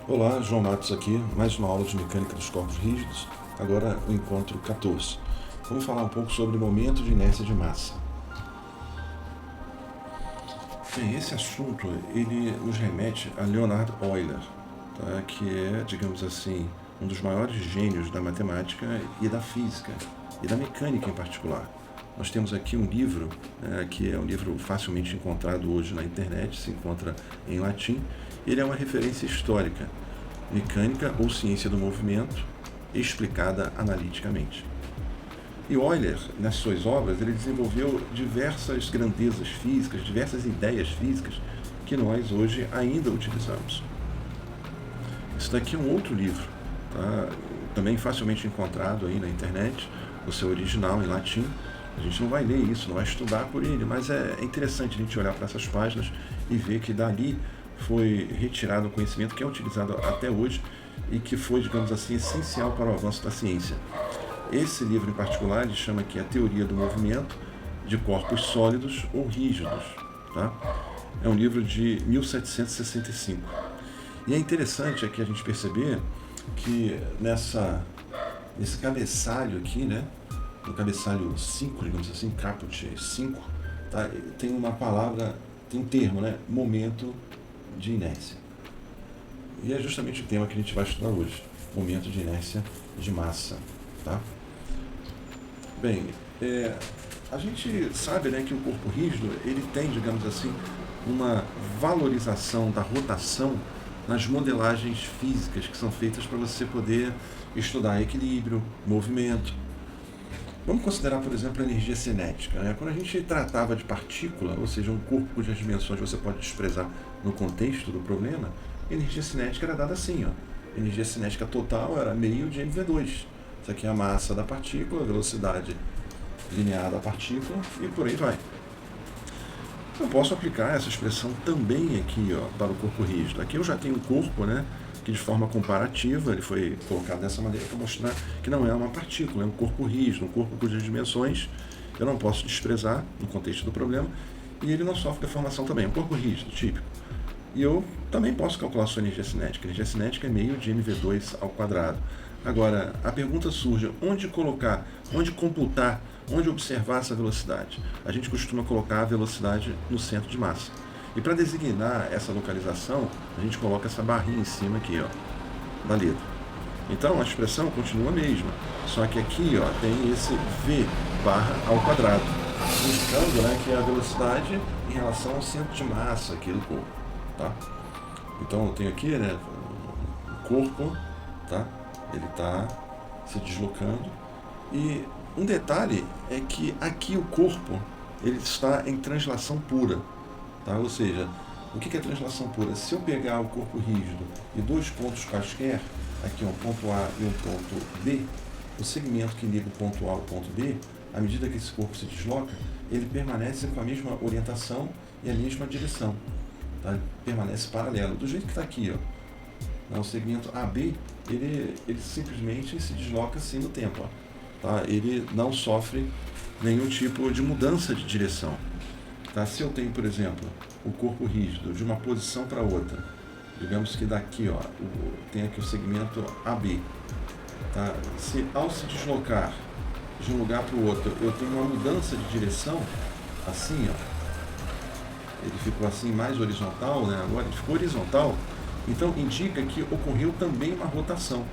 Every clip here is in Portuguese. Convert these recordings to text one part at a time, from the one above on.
Olá, João Matos aqui, mais uma aula de mecânica dos corpos rígidos, agora o encontro 14. Vamos falar um pouco sobre momento de inércia de massa. Bem, esse assunto, ele nos remete a Leonhard Euler, tá? Que é, digamos assim, um dos maiores gênios da matemática e da física, e da mecânica em particular. Nós temos aqui um livro, que é um livro facilmente encontrado hoje na internet, se encontra em latim. Ele é uma referência histórica, mecânica ou ciência do movimento, explicada analiticamente. E Euler, nas suas obras, ele desenvolveu diversas grandezas físicas, diversas ideias físicas que nós hoje ainda utilizamos. Isso daqui é um outro livro, tá? Também facilmente encontrado aí na internet, o seu original em latim. A gente não vai ler isso, não vai estudar por ele, mas é interessante a gente olhar para essas páginas e ver que dali foi retirado um conhecimento que é utilizado até hoje e que foi, digamos assim, essencial para o avanço da ciência. Esse livro em particular ele chama aqui A Teoria do Movimento de Corpos Sólidos ou Rígidos. Tá? É um livro de 1765. E é interessante aqui a gente perceber que nesse cabeçalho aqui, né, no cabeçalho 5, digamos assim, caput 5, tá, tem uma palavra, tem um termo, né, momento de inércia. E é justamente o tema que a gente vai estudar hoje, momento de inércia de massa. Tá? Bem, a gente sabe, né, que o corpo rígido ele tem, digamos assim, uma valorização da rotação nas modelagens físicas que são feitas para você poder estudar equilíbrio, movimento. Vamos considerar, por exemplo, a energia cinética. Né? Quando a gente tratava de partícula, ou seja, um corpo cujas dimensões você pode desprezar no contexto do problema, a energia cinética era dada assim. Ó. A energia cinética total era meio de mv2. Isso aqui é a massa da partícula, a velocidade linear da partícula e por aí vai. Eu posso aplicar essa expressão também aqui, ó, para o corpo rígido. Aqui eu já tenho um corpo, né, que de forma comparativa ele foi colocado dessa maneira para mostrar que não é uma partícula, é um corpo rígido, um corpo cujas dimensões eu não posso desprezar no contexto do problema e ele não sofre deformação também, é um corpo rígido, típico. E eu também posso calcular a sua energia cinética. A energia cinética é meio de mv2 ao quadrado. Agora, a pergunta surge, onde colocar, onde computar, onde observar essa velocidade? A gente costuma colocar a velocidade no centro de massa. E para designar essa localização, a gente coloca essa barrinha em cima aqui, ó, da letra. Então, a expressão continua a mesma, só que aqui, ó, tem esse v barra ao quadrado, indicando, né, que é a velocidade em relação ao centro de massa aqui do corpo. Tá? Então, eu tenho aqui, né, o corpo, tá? Ele está se deslocando. E um detalhe é que aqui o corpo ele está em translação pura. Tá? Ou seja, o que é translação pura? Se eu pegar o corpo rígido e dois pontos quaisquer, aqui um ponto A e um ponto B, o segmento que liga o ponto A ao ponto B, à medida que esse corpo se desloca, ele permanece com a mesma orientação e a mesma direção. Tá? Ele permanece paralelo, do jeito que está aqui. Ó. O segmento AB, ele simplesmente se desloca assim no tempo. Ó. Tá? Ele não sofre nenhum tipo de mudança de direção. Tá? Se eu tenho, por exemplo, o corpo rígido de uma posição para outra, digamos que daqui, ó, tem aqui o segmento AB. Tá? Se ao se deslocar de um lugar para o outro, eu tenho uma mudança de direção, assim, ó, ele ficou assim mais horizontal, né? Agora ele ficou horizontal, então indica que ocorreu também uma rotação,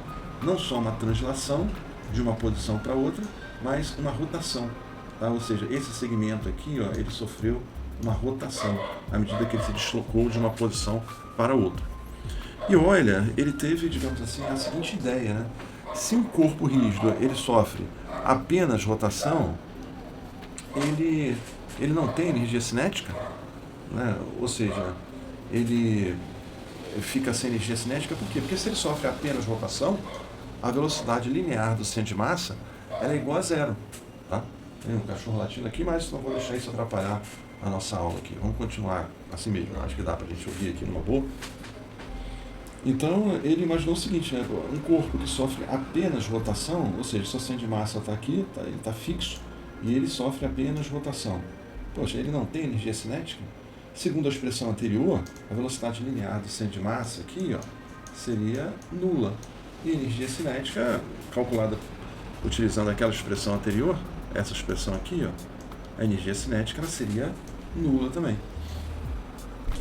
não só uma translação de uma posição para outra, mas uma rotação. Tá? Ou seja, esse segmento aqui, ó, ele sofreu uma rotação à medida que ele se deslocou de uma posição para outra. E Euler, ele teve, digamos assim, a seguinte ideia, né? Se um corpo rígido ele sofre apenas rotação, ele não tem energia cinética, né? Ou seja, ele fica sem energia cinética, por quê? Porque se ele sofre apenas rotação, a velocidade linear do centro de massa ela é igual a zero. Tá? Tem um cachorro latindo aqui, mas não vou deixar isso atrapalhar a nossa aula aqui. Vamos continuar assim mesmo, acho que dá para a gente ouvir aqui numa boa. Então ele imaginou o seguinte, né? Um corpo que sofre apenas rotação, ou seja, seu centro de massa está aqui, ele está fixo, e ele sofre apenas rotação. Poxa, ele não tem energia cinética? Segundo a expressão anterior, a velocidade linear do centro de massa aqui, ó, seria nula. E a energia cinética, calculada utilizando aquela expressão anterior, essa expressão aqui, ó, a energia cinética ela seria nula também.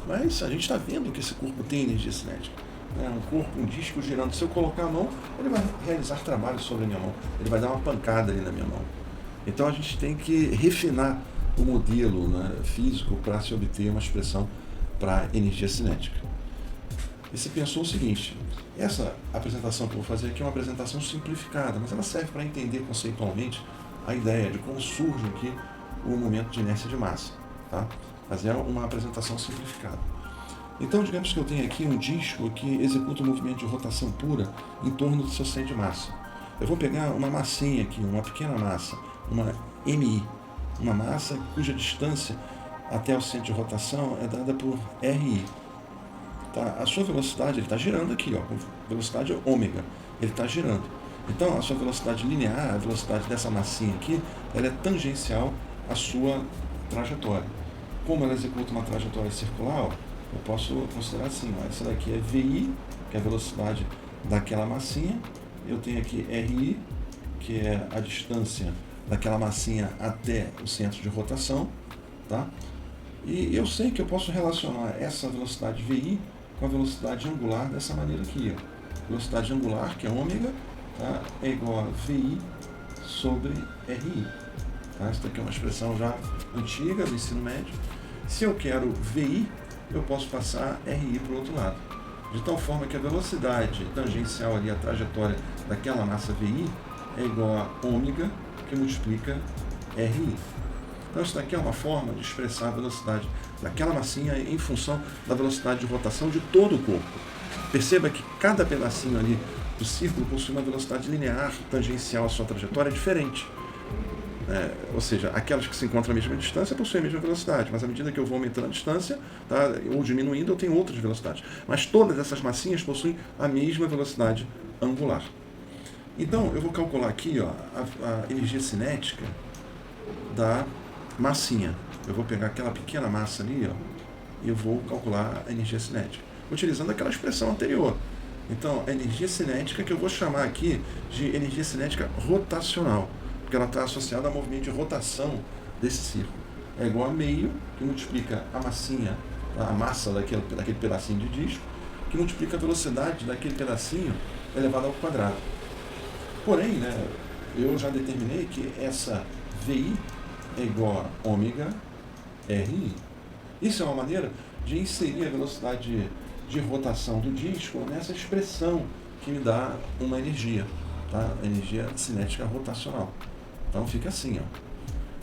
Mas a gente está vendo que esse corpo tem energia cinética. Um corpo, um disco girando. Se eu colocar a mão, ele vai realizar trabalho sobre a minha mão. Ele vai dar uma pancada ali na minha mão. Então a gente tem que refinar o modelo, né, físico para se obter uma expressão para energia cinética. E se pensou o seguinte, essa apresentação que eu vou fazer aqui é uma apresentação simplificada, mas ela serve para entender conceitualmente a ideia de como surge aqui o momento de inércia de massa. Tá? Mas é uma apresentação simplificada. Então, digamos que eu tenho aqui um disco que executa um movimento de rotação pura em torno do seu centro de massa. Eu vou pegar uma massinha aqui, uma pequena massa, uma MI, uma massa cuja distância até o centro de rotação é dada por RI. Tá? A sua velocidade, ele está girando aqui, ó, velocidade ômega, ele está girando. Então, a sua velocidade linear, a velocidade dessa massinha aqui, ela é tangencial à sua trajetória. Como ela executa uma trajetória circular, ó, eu posso considerar assim, ó, essa daqui é VI, que é a velocidade daquela massinha, eu tenho aqui RI, que é a distância daquela massinha até o centro de rotação, tá? E eu sei que eu posso relacionar essa velocidade VI com a velocidade angular dessa maneira aqui, ó. Velocidade angular, que é ômega, tá? É igual a VI sobre RI. Tá? Isso daqui é uma expressão já antiga do ensino médio. Se eu quero VI, eu posso passar RI para o outro lado. De tal forma que a velocidade tangencial ali, a trajetória daquela massa VI, é igual a ômega, que multiplica RI. Então isso daqui é uma forma de expressar a velocidade daquela massinha em função da velocidade de rotação de todo o corpo. Perceba que cada pedacinho ali do círculo possui uma velocidade linear tangencial à sua trajetória diferente. Ou seja, aquelas que se encontram à mesma distância possuem a mesma velocidade, mas à medida que eu vou aumentando a distância, tá, ou diminuindo, eu tenho outras velocidades. Mas todas essas massinhas possuem a mesma velocidade angular. Então, eu vou calcular aqui, ó, a energia cinética da massinha. Eu vou pegar aquela pequena massa ali, ó, e eu vou calcular a energia cinética, utilizando aquela expressão anterior. Então, a energia cinética que eu vou chamar aqui de energia cinética rotacional, porque ela está associada ao movimento de rotação desse círculo. É igual a meio, que multiplica a massinha, a massa daquele pedacinho de disco, que multiplica a velocidade daquele pedacinho elevado ao quadrado. Porém, né, eu já determinei que essa VI é igual a ômega RI. Isso é uma maneira de inserir a velocidade de rotação do disco nessa expressão que me dá uma energia, tá? Energia cinética rotacional. Então fica assim, ó.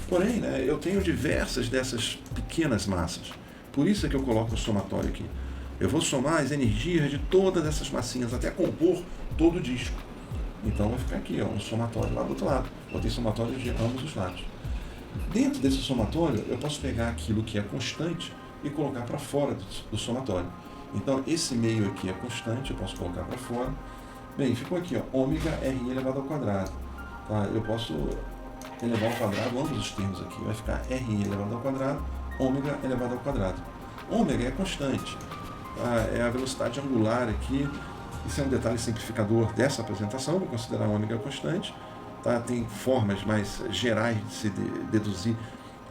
Porém, né, eu tenho diversas dessas pequenas massas. Por isso é que eu coloco o somatório aqui. Eu vou somar as energias de todas essas massinhas até compor todo o disco. Então vai ficar aqui, ó, um somatório lá do outro lado. Botei somatório de ambos os lados. Dentro desse somatório, eu posso pegar aquilo que é constante e colocar para fora do somatório. Então, esse meio aqui é constante, eu posso colocar para fora. Bem, ficou aqui, ó, ômega RI elevado ao quadrado. Tá? Eu posso elevar ao quadrado ambos os termos aqui. Vai ficar RI elevado ao quadrado, ômega elevado ao quadrado. Ômega é constante, tá? É a velocidade angular aqui. Isso é um detalhe simplificador dessa apresentação, vou considerar ômega constante. Tá? Tem formas mais gerais de se deduzir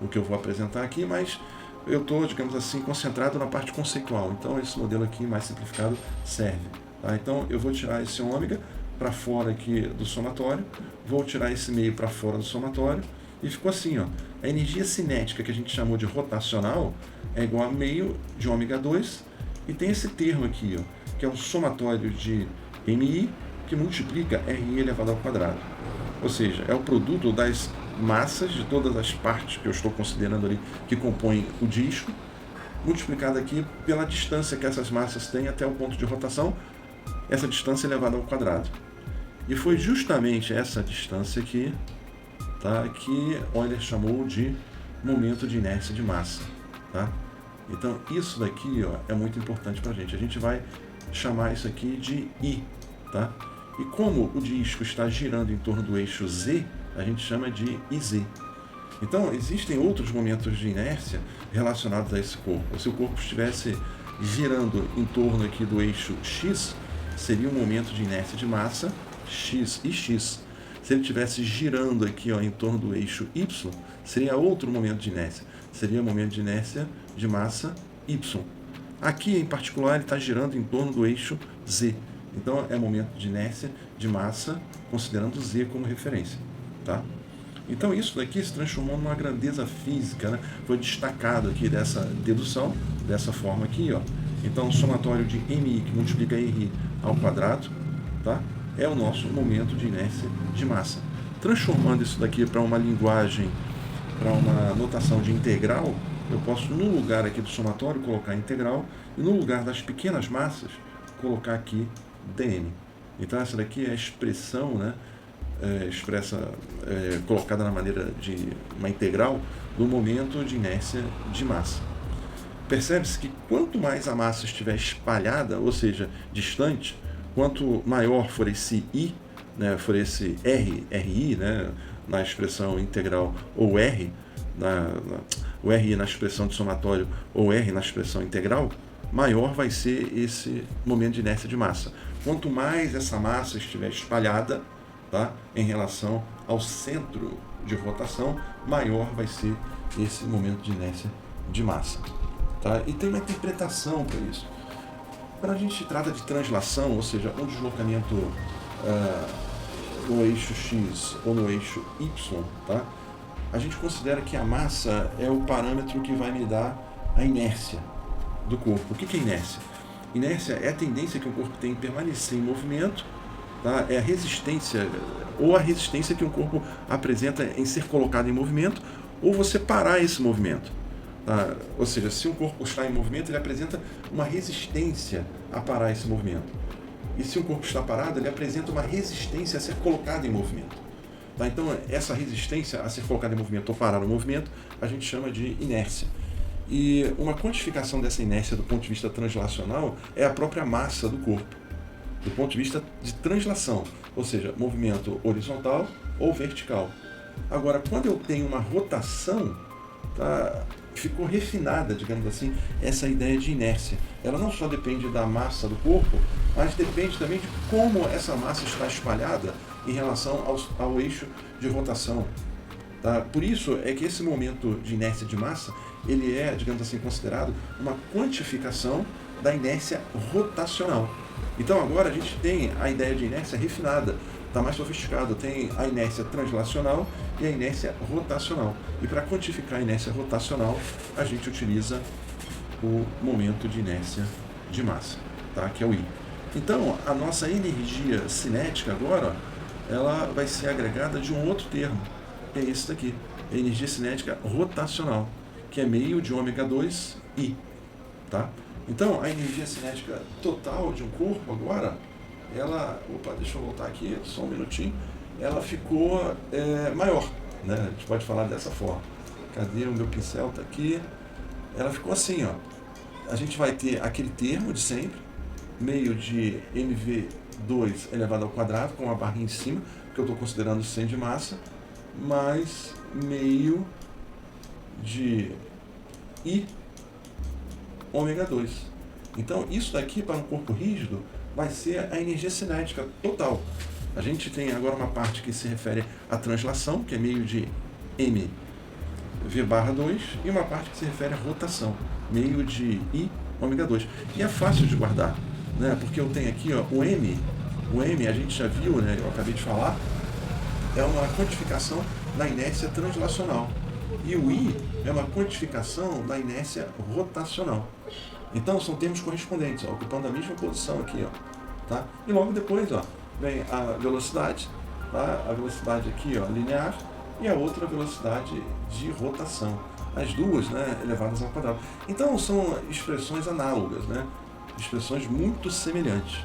o que eu vou apresentar aqui, mas eu estou, digamos assim, concentrado na parte conceitual. Então, esse modelo aqui mais simplificado serve. Tá? Então, eu vou tirar esse ômega para fora aqui do somatório, vou tirar esse meio para fora do somatório, e ficou assim, ó. A energia cinética, que a gente chamou de rotacional, é igual a meio de ômega 2, e tem esse termo aqui, ó, que é um somatório de MI, que multiplica RI elevado ao quadrado. ou seja, é o produto das massas de todas as partes que eu estou considerando ali que compõem o disco, multiplicado aqui pela distância que essas massas têm até o ponto de rotação, essa distância elevada ao quadrado. E foi justamente essa distância aqui, tá, que Euler chamou de momento de inércia de massa. Tá? Então isso daqui, ó, é muito importante para a gente vai chamar isso aqui de I. Tá? E como o disco está girando em torno do eixo Z, a gente chama de IZ. Então, existem outros momentos de inércia relacionados a esse corpo. Se o corpo estivesse girando em torno aqui do eixo X, seria um momento de inércia de massa X e X. Se ele estivesse girando aqui, ó, em torno do eixo Y, seria outro momento de inércia. Seria um momento de inércia de massa Y. Aqui, em particular, ele está girando em torno do eixo Z. Então, é momento de inércia de massa, considerando Z como referência. Tá? Então, isso daqui se transformou numa grandeza física, né? Foi destacado aqui dessa dedução, dessa forma aqui. Ó. Então, o somatório de MI, que multiplica RI ao quadrado, tá? É o nosso momento de inércia de massa. Transformando isso daqui para uma linguagem, para uma notação de integral, eu posso, no lugar aqui do somatório, colocar integral, e no lugar das pequenas massas, colocar aqui dm. Então essa daqui é a expressão, né, colocada na maneira de uma integral do momento de inércia de massa. Percebe-se que quanto mais a massa estiver espalhada, ou seja, distante, quanto maior for esse I, né, for esse RI, né, na expressão integral, ou R, o RI na expressão de somatório, ou R na expressão integral, maior vai ser esse momento de inércia de massa. Quanto mais essa massa estiver espalhada, tá, em relação ao centro de rotação, maior vai ser esse momento de inércia de massa. Tá? E tem uma interpretação para isso. Quando a gente trata de translação, ou seja, um deslocamento no eixo X ou no eixo Y, tá? A gente considera que a massa é o parâmetro que vai me dar a inércia do corpo. O que é inércia? Inércia é a tendência que o corpo tem em permanecer em movimento, tá? É a resistência, ou a resistência que um corpo apresenta em ser colocado em movimento, ou você parar esse movimento. Tá? Ou seja, se um corpo está em movimento, ele apresenta uma resistência a parar esse movimento. E se um corpo está parado, ele apresenta uma resistência a ser colocado em movimento. Tá? Então, essa resistência a ser colocada em movimento ou parar o movimento, a gente chama de inércia. E uma quantificação dessa inércia do ponto de vista translacional é a própria massa do corpo, do ponto de vista de translação, ou seja, movimento horizontal ou vertical. Agora, quando eu tenho uma rotação, tá, ficou refinada, digamos assim, essa ideia de inércia. Ela não só depende da massa do corpo, mas depende também de como essa massa está espalhada em relação ao eixo de rotação. Tá? Por isso é que esse momento de inércia de massa, ele é, digamos assim, considerado uma quantificação da inércia rotacional. Então agora a gente tem a ideia de inércia refinada, está mais sofisticado, tem a inércia translacional e a inércia rotacional. E para quantificar a inércia rotacional, a gente utiliza o momento de inércia de massa, tá? Que é o I. Então, a nossa energia cinética agora, ela vai ser agregada de um outro termo, que é esse daqui, a energia cinética rotacional, que é meio de ômega 2 I, tá? Então, a energia cinética total de um corpo agora, ela, deixa eu voltar aqui, só um minutinho, ela ficou maior, né? A gente pode falar dessa forma. Cadê o meu pincel? Tá aqui. Ela ficou assim, ó. A gente vai ter aquele termo de sempre, meio de mv2 elevado ao quadrado, com uma barrinha em cima, que eu estou considerando 100 de massa, mais meio de I ômega 2. Então, isso daqui, para um corpo rígido, vai ser a energia cinética total. A gente tem agora uma parte que se refere à translação, que é meio de m v barra 2, e uma parte que se refere à rotação, meio de I ômega 2. E é fácil de guardar, né? Porque eu tenho aqui, ó, o M a gente já viu, né? Eu acabei de falar, é uma quantificação da inércia translacional. E o I é uma quantificação da inércia rotacional. Então, são termos correspondentes, ó, ocupando a mesma posição aqui, ó, tá? E logo depois, ó, vem a velocidade, tá? A velocidade aqui, ó, linear, e a outra velocidade de rotação. As duas, né, elevadas ao quadrado. Então são expressões análogas, né? Expressões muito semelhantes.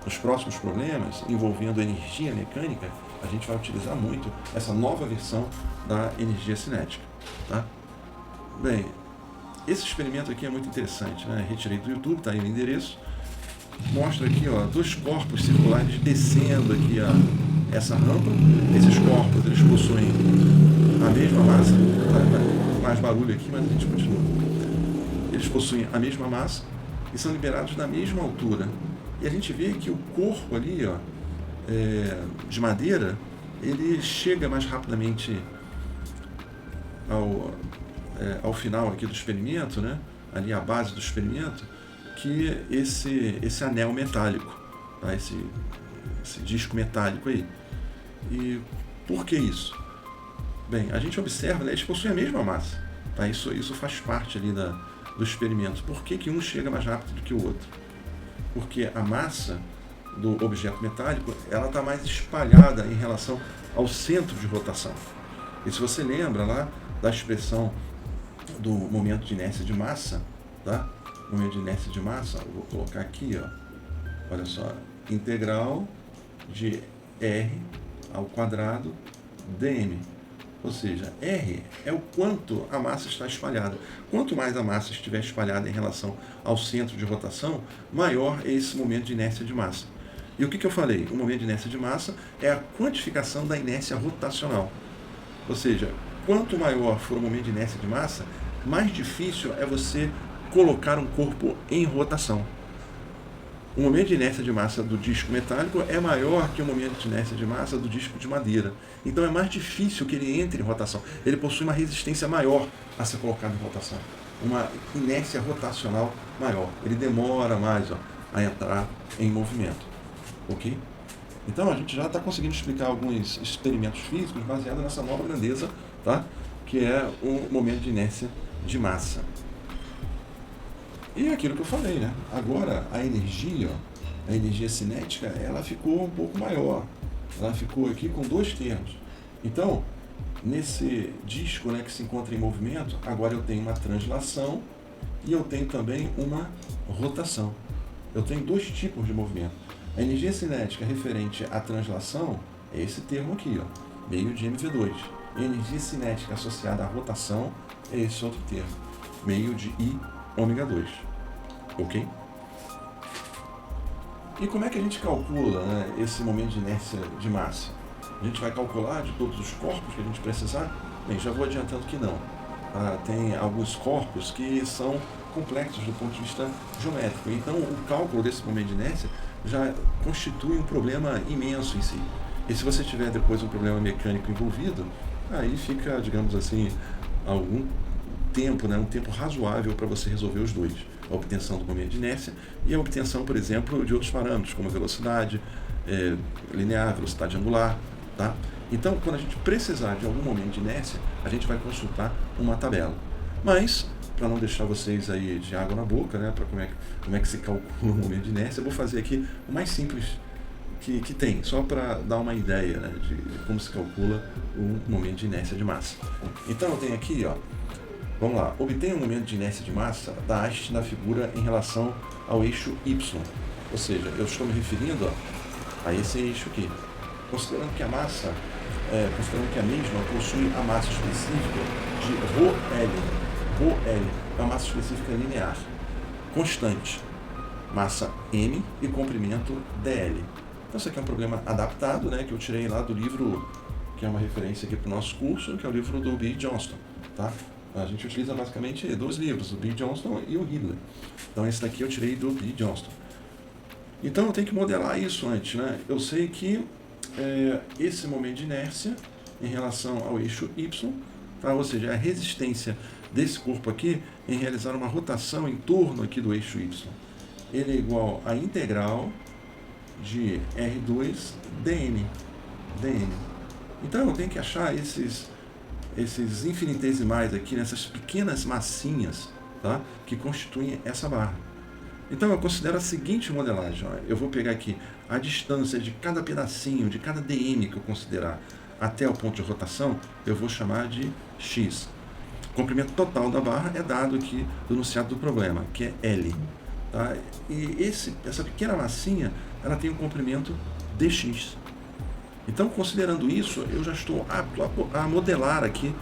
Nos próximos problemas envolvendo energia mecânica, a gente vai utilizar muito essa nova versão da energia cinética, tá? Bem, esse experimento aqui é muito interessante, né? Retirei do YouTube, está aí o endereço. Mostra aqui, ó, dois corpos circulares descendo aqui essa rampa. Esses corpos, eles possuem a mesma massa. Tá mais barulho aqui, mas a gente continua. Eles possuem a mesma massa e são liberados na mesma altura. E a gente vê que o corpo ali, ó, de madeira, ele chega mais rapidamente ao final aqui do experimento, né? Ali a base do experimento, que esse anel metálico, tá? esse disco metálico aí. E por que isso? Bem, a gente observa, né, eles possuem a mesma massa, tá? Isso faz parte ali do experimento. Por que um chega mais rápido do que o outro? Porque a massa do objeto metálico, ela está mais espalhada em relação ao centro de rotação. E se você lembra lá da expressão do momento de inércia de massa, tá? Momento de inércia de massa, eu vou colocar aqui, ó, olha só, integral de R ao quadrado dm. Ou seja, R é o quanto a massa está espalhada. Quanto mais a massa estiver espalhada em relação ao centro de rotação, maior é esse momento de inércia de massa. E o que eu falei? O momento de inércia de massa é a quantificação da inércia rotacional. Ou seja, quanto maior for o momento de inércia de massa, mais difícil é você colocar um corpo em rotação. O momento de inércia de massa do disco metálico é maior que o momento de inércia de massa do disco de madeira. Então é mais difícil que ele entre em rotação. Ele possui uma resistência maior a ser colocado em rotação. Uma inércia rotacional maior. Ele demora mais, ó, a entrar em movimento. Ok? Então a gente já está conseguindo explicar alguns experimentos físicos baseados nessa nova grandeza, tá? Que é o momento de inércia de massa. E é aquilo que eu falei, né? Agora a energia cinética, ela ficou um pouco maior. Ela ficou aqui com dois termos. Então, nesse disco, né, que se encontra em movimento, agora eu tenho uma translação e eu tenho também uma rotação. Eu tenho dois tipos de movimento. A energia cinética referente à translação é esse termo aqui, ó, meio de mv2. E a energia cinética associada à rotação é esse outro termo, meio de I ômega 2. Ok? E como é que a gente calcula, né, esse momento de inércia de massa? A gente vai calcular de todos os corpos que a gente precisar? Bem, já vou adiantando que não. Tem alguns corpos que são complexos do ponto de vista geométrico. Então, o cálculo desse momento de inércia já constitui um problema imenso em si. E se você tiver depois um problema mecânico envolvido, aí fica, digamos assim, algum tempo, né, um tempo razoável para você resolver os dois. A obtenção do momento de inércia e a obtenção, por exemplo, de outros parâmetros, como a velocidade linear, velocidade angular, tá? Então, quando a gente precisar de algum momento de inércia, a gente vai consultar uma tabela. Mas, para não deixar vocês aí de água na boca, né, para como é que se calcula o momento de inércia, eu vou fazer aqui o mais simples que tem, só para dar uma ideia, né, de como se calcula o momento de inércia de massa. Então, eu tenho aqui, ó, vamos lá, obtenha um momento de inércia de massa da haste da figura em relação ao eixo Y. Ou seja, eu estou me referindo, ó, a esse eixo aqui. Considerando que a massa, considerando que a mesma possui a massa específica de ρL. ρL é uma massa específica linear, constante, massa M e comprimento dl. Então isso aqui é um problema adaptado, né, que eu tirei lá do livro, que é uma referência aqui para o nosso curso, que é o livro do B. Johnston, tá? A gente utiliza basicamente dois livros, o B. Johnston e o Hitler. Então esse daqui eu tirei do B. Johnston. Então eu tenho que modelar isso antes, né? Eu sei que esse momento de inércia em relação ao eixo Y, tá? Ou seja, a resistência desse corpo aqui em realizar uma rotação em torno aqui do eixo Y. Ele é igual a integral de R2 dn. Então eu tenho que achar esses infinitesimais aqui, nessas pequenas massinhas, tá? Que constituem essa barra. Então eu considero a seguinte modelagem. Ó. Eu vou pegar aqui a distância de cada pedacinho, de cada DM que eu considerar até o ponto de rotação, eu vou chamar de x. O comprimento total da barra é dado aqui do enunciado do problema, que é L. Tá? E essa pequena massinha, ela tem um comprimento dx. Então, considerando isso, eu já estou apto a modelar aqui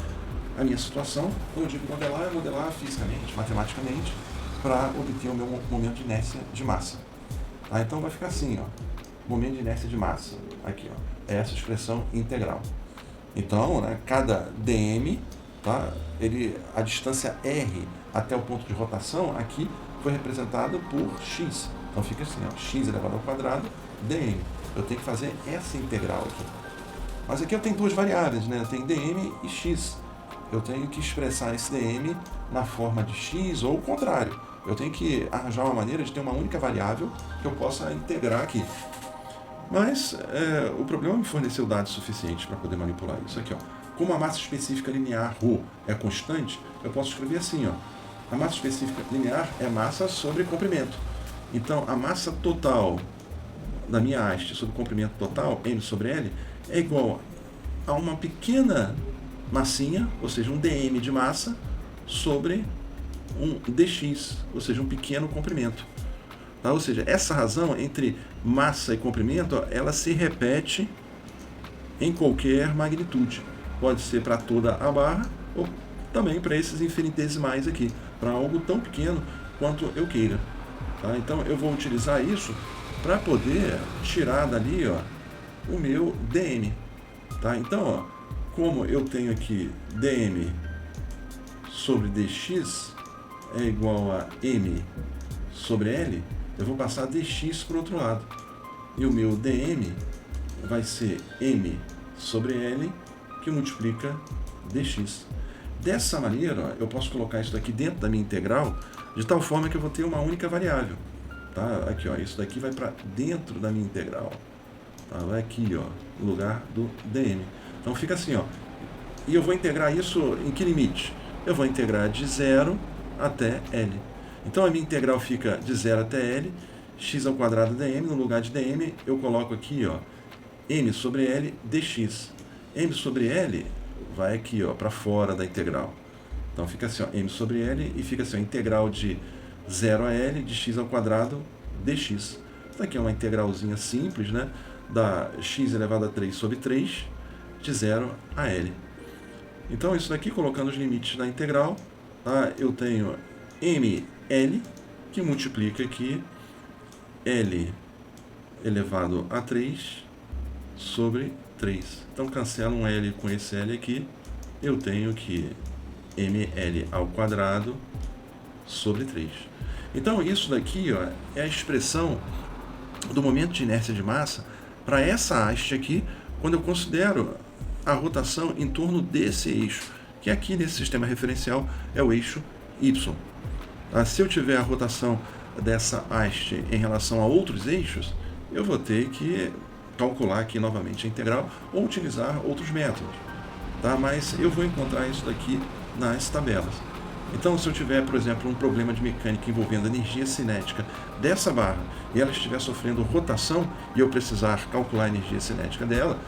a minha situação. Quando eu digo modelar, é modelar fisicamente, matematicamente, para obter o meu momento de inércia de massa. Tá? Então, vai ficar assim, ó, momento de inércia de massa. Aqui, ó, é essa expressão integral. Então, né, cada dm, tá, a distância r até o ponto de rotação aqui foi representada por x. Então, fica assim, ó, x elevado ao quadrado, dm. Eu tenho que fazer essa integral aqui. Mas aqui eu tenho duas variáveis, né? Eu tenho dm e x. Eu tenho que expressar esse dm na forma de x ou o contrário. Eu tenho que arranjar uma maneira de ter uma única variável que eu possa integrar aqui. Mas o problema me forneceu dados suficientes para poder manipular isso aqui. Ó. Como a massa específica linear ρ é constante, eu posso escrever assim. Ó. A massa específica linear é massa sobre comprimento. Então, a massa total da minha haste sobre o comprimento total, m sobre L, é igual a uma pequena massinha, ou seja, um dm de massa, sobre um dx, ou seja, um pequeno comprimento. Tá? Ou seja, essa razão entre massa e comprimento, ela se repete em qualquer magnitude. Pode ser para toda a barra, ou também para esses infinitesimais aqui, para algo tão pequeno quanto eu queira. Tá? Então, eu vou utilizar isso para poder tirar dali, ó, o meu dm. Tá? Então, ó, como eu tenho aqui dm sobre dx é igual a m sobre L, eu vou passar dx para o outro lado. E o meu dm vai ser m sobre L, que multiplica dx. Dessa maneira, ó, eu posso colocar isso daqui dentro da minha integral, de tal forma que eu vou ter uma única variável. Tá? Aqui, ó, isso daqui vai para dentro da minha integral. Tá? Vai aqui, ó, no lugar do dm. Então fica assim, ó. E eu vou integrar isso em que limite? Eu vou integrar de 0 até L. Então a minha integral fica de 0 até L, x ao quadrado dm, no lugar de dm eu coloco aqui, ó, m sobre L dx. M sobre L vai aqui, ó, para fora da integral. Então fica assim, ó, m sobre L, e fica assim, ó, integral de 0 a L de x ao quadrado dx. Isso aqui é uma integralzinha simples, né? Da x elevado a 3 sobre 3, de 0 a L. Então, isso daqui, colocando os limites da integral, tá? Eu tenho ml, que multiplica aqui L elevado a 3 sobre 3. Então, cancela um L com esse L aqui. Eu tenho que ml ao quadrado sobre 3. Então, isso daqui, ó, é a expressão do momento de inércia de massa para essa haste aqui, quando eu considero a rotação em torno desse eixo, que aqui nesse sistema referencial é o eixo Y. Se eu tiver a rotação dessa haste em relação a outros eixos, eu vou ter que calcular aqui novamente a integral ou utilizar outros métodos. Tá? Mas eu vou encontrar isso daqui nas tabelas. Então, se eu tiver, por exemplo, um problema de mecânica envolvendo energia cinética dessa barra e ela estiver sofrendo rotação e eu precisar calcular a energia cinética dela,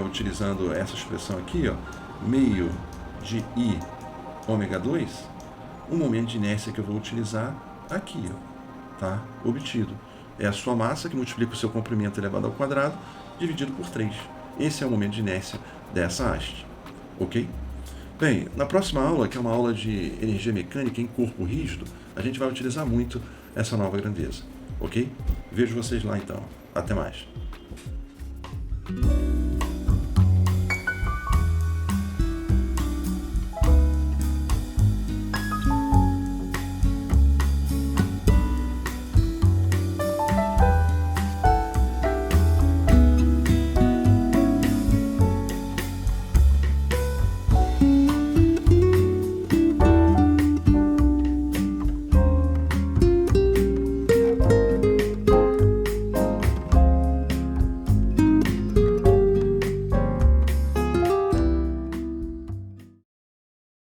utilizando essa expressão aqui, ó, meio de I ômega 2, o momento de inércia que eu vou utilizar aqui, ó, tá? Obtido. É a sua massa que multiplica o seu comprimento elevado ao quadrado dividido por 3. Esse é o momento de inércia dessa haste. Ok? Bem, na próxima aula, que é uma aula de energia mecânica em corpo rígido, a gente vai utilizar muito essa nova grandeza. Ok? Vejo vocês lá então. Até mais.